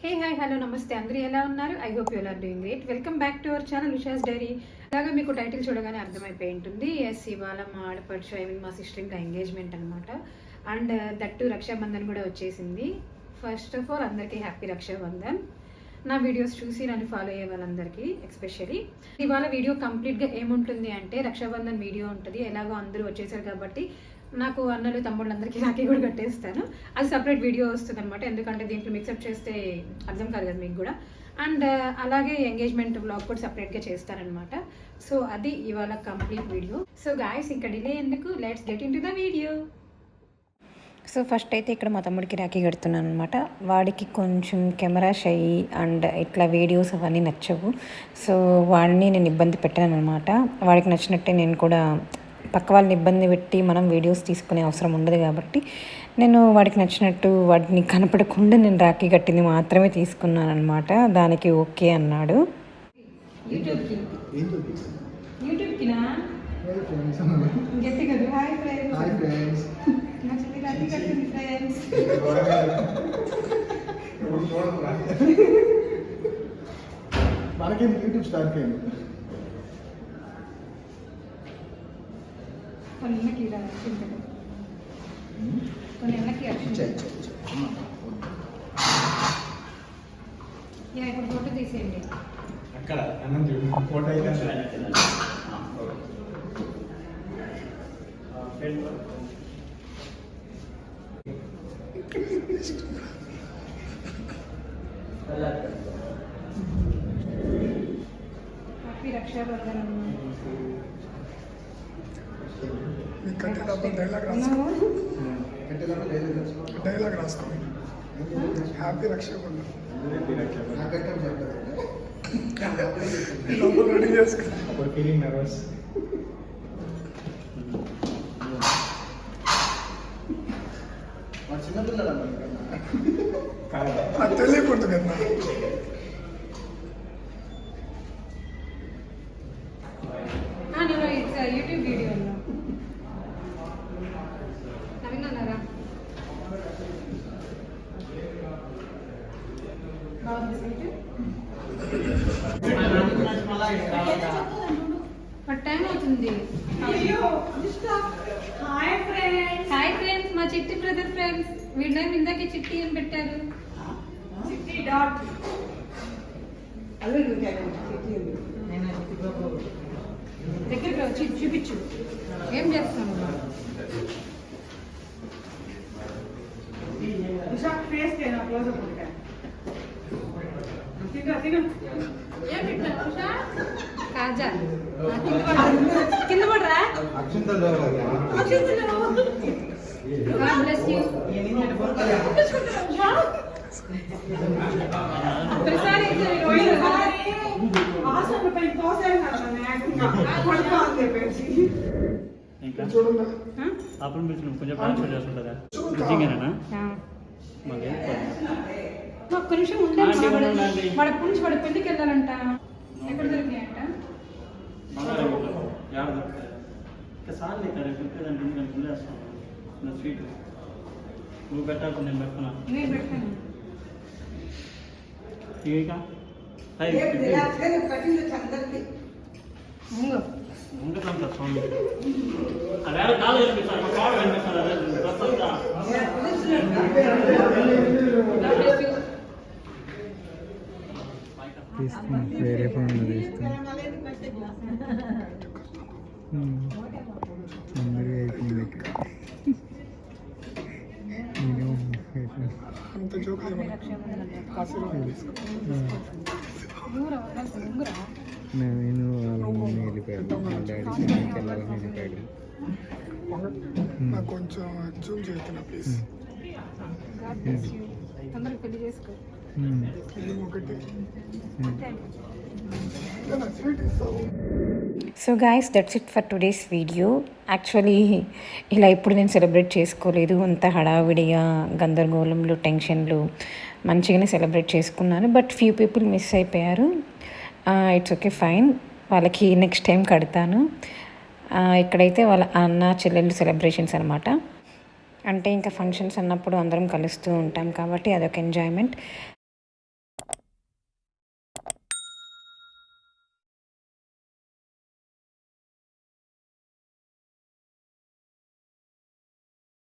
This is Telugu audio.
హే హాయ్ హలో నమస్తే అందరూ ఎలా ఉన్నారు? I hope you are doing great. Welcome back to our channel Usha's diary. అలాగా మీకు టైటిల్ చూడగానే అర్థమైపోయి ఉంటుంది. ఎస్, ఇవాళ మా ఆడపడుచు మా సిస్టర్ ఇంకా ఎంగేజ్మెంట్ అనమాట. అండ్ దట్టు రక్షాబంధన్ కూడా వచ్చేసింది. ఫస్ట్ ఆఫ్ ఆల్ అందరికీ హ్యాపీ రక్షాబంధన్. నా వీడియోస్ చూసి నన్ను ఫాలో అయ్యే వాళ్ళందరికీ ఎస్పెషలీ. ఇవాళ వీడియో కంప్లీట్గా ఏముంటుంది అంటే రక్షాబంధన్ వీడియో ఉంటుంది. ఎలాగో అందరూ వచ్చేసారు కాబట్టి నాకు అన్నలు తమ్ముళ్ళందరికీ రాఖీ కూడా కట్టేస్తాను. అది సపరేట్ వీడియో వస్తుంది అనమాట, ఎందుకంటే దీంట్లో మిక్సప్ చేస్తే అర్థం కాదు కదా మీకు కూడా. అండ్ అలాగే ఎంగేజ్మెంట్ బ్లాగ్ కూడా సపరేట్గా చేస్తారనమాట. సో అది ఇవాళ కంప్లీట్ వీడియో. సో గాయస్, ఇంకా డిలే ఎందుకు, let's get in to the video. So first అయితే ఇక్కడ మా తమ్ముడికి రాఖీ కడుతున్నాను అనమాట. వాడికి కొంచెం కెమెరా షై అండ్ ఇట్లా వీడియోస్ అవన్నీ నచ్చవు. సో వాడిని నేను ఇబ్బంది పెట్టాను అనమాట. వాడికి నచ్చినట్టే నేను కూడా పక్క వాళ్ళని ఇబ్బంది పెట్టి మనం వీడియోస్ తీసుకునే అవసరం ఉండదు కాబట్టి నేను వాడికి నచ్చినట్టు వాడిని కనపడకుండా నేను రాఖీ కట్టింది మాత్రమే తీసుకున్నాను అనమాట. దానికి ఓకే అన్నాడు. యూట్యూబ్ స్టార్ట్ అయింది. కొన్ని ఎన్నకి ఇప్పుడు ఫోటో తీసేయండి. అక్కడ ఫోటో అయితే హ్యాపీ రక్షాబంధన్. డైలాగ్ రాసుకోండి. హ్యాపీ రక్షాబంధన్. రెడీ చేసుకో. అప్పుడు ఫీలింగ్ నర్వస్. చిన్నపిల్లలు అది తెలియకూడదు కదా. యూట్యూబ్ వీడియోలో నవీనారా టైం అవుతుంది. హాయ్ ఫ్రెండ్స్, మా చిట్టి బ్రదర్ ఫ్రెండ్స్. వీళ్ళ ఇందాకే చిట్టి అని పెట్టారు. దగ్గరికి వచ్చి చూపించు ఏం చేస్తాను. కాజా కింద పడరా. ఒక్క నిమిషం ఉండండి. వాడు అప్పటి నుంచి వాడు పెళ్ళికి వెళ్ళాలంట. ఎక్కడ దొరికినాయంట? స్వీట్ నువ్వు పెట్టాల్సి నేను పెడతాను. నేను పెడతాను. ఉంటాం సార్ స్వామి. అదే కాలు కనిపిస్తారు, కాడు కనిపిస్తారు. తీసుకుని వేరే ఫోన్లో తీసుకుని అందరూ అయిపోయింది. అంత జోక్ నేను వాళ్ళ మమ్మీ వెళ్ళిపోయాడు, మా డాడీ సినిమాకి వెళ్ళాలని వెళ్ళిపోయాడు. నాకు కొంచెం జూమ్ చేస్తున్నా ప్లీజ్. పెళ్లి చేసుకో. So guys, that's it for today's video. Actually ఇలా ఇప్పుడు నేను సెలబ్రేట్ చేసుకోలేదు. అంత హడావిడిగా గందరగోళంలో టెన్షన్లు మంచిగానే సెలబ్రేట్ చేసుకున్నాను. బట్ ఫ్యూ పీపుల్ మిస్ అయిపోయారు. It's okay, fine. వాళ్ళకి నెక్స్ట్ టైం కడతాను. ఇక్కడైతే వాళ్ళ అన్న చెల్లెళ్ళు సెలబ్రేషన్స్ అనమాట. అంటే ఇంకా ఫంక్షన్స్ అన్నప్పుడు అందరం కలుస్తూ ఉంటాం కాబట్టి అదొక ఎంజాయ్మెంట్.